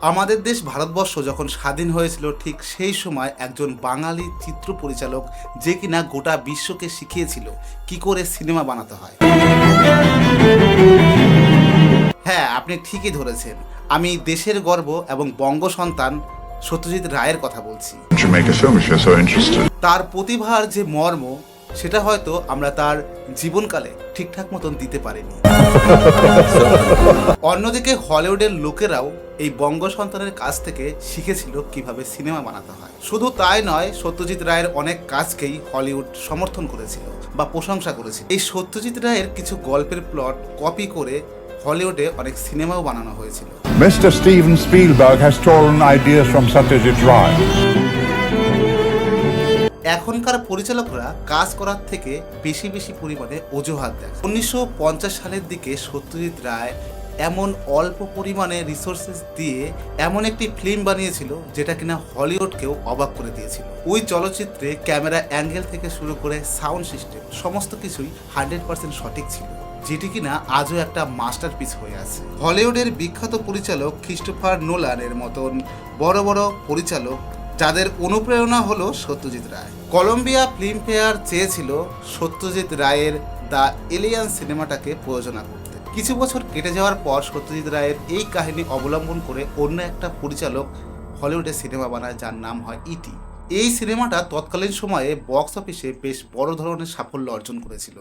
আমাদের দেশ ভারতবর্ষ যখন স্বাধীন হয়েছিল ঠিক সেই সময় একজন বাঙালি চিত্র পরিচালক যে কিনা গোটা বিশ্বকে শিখিয়েছিল কি করে সিনেমা বানাতে হয়। হ্যাঁ, আপনি ঠিকই ধরেছেন, আমি দেশের গর্ব এবং বঙ্গ সন্তান সত্যজিৎ রায়ের কথা বলছি। To make a film if you're so interested. তার প্রতিভার যে মর্ম সেটা হয়তো আমরা তার জীবনকালে ঠিকঠাক মতন দিতে পারিনি। অন্যদিকে হলিউডের লোকেরাও এই বঙ্গ সন্তানের কাছ থেকে শিখেছিল কিভাবে সিনেমা বানাতে হয়। শুধু তাই নয়, সত্যজিৎ রায়ের অনেক কাজকেই হলিউড সমর্থন করেছিল বা প্রশংসা করেছিল। এই সত্যজিৎ রায়ের কিছু গল্পের প্লট কপি করে হলিউডে অনেক সিনেমাও বানানো হয়েছিল। Mr. Steven Spielberg has stolen ideas from Satyajit Ray. এখনকার পরিচালকরা কাজ করার থেকে বেশি বেশি পরিমাণে অজুহাত দেয়। 1950 সালের দিকে সত্যজিৎ রায় এমন অল্প পরিমাণে রিসোর্সেস দিয়ে এমন একটি ফিল্ম বানিয়েছিল যেটা কিনা হলিউডকেও অবাক করে দিয়েছিল। ওই চলচ্চিত্রে ক্যামেরা অ্যাঙ্গেল থেকে শুরু করে সাউন্ড সিস্টেম সমস্ত কিছুই 100% সঠিক ছিল, যেটি কিনা আজও একটা মাস্টারপিস হয়ে আছে। হলিউডের বিখ্যাত পরিচালক ক্রিস্টোফার নোলানের মতন বড় বড় পরিচালক যাদের অনুপ্রেরণা হলো সত্যজিৎ রায়। কলম্বিয়া ফিল্মফেয়ার চেয়েছিল সত্যজিৎ রায়ের দ্য এলিয়ান সিনেমাটাকে প্রযোজনা করতে। কিছু বছর কেটে যাওয়ার পর সত্যজিৎ রায়ের এই কাহিনী অবলম্বন করে অন্য একটা পরিচালক হলিউডে সিনেমা বানায় যার নাম হয় ইটি। এই সিনেমাটা তৎকালীন সময়ে বক্স অফিসে বেশ বড় ধরনের সাফল্য অর্জন করেছিল।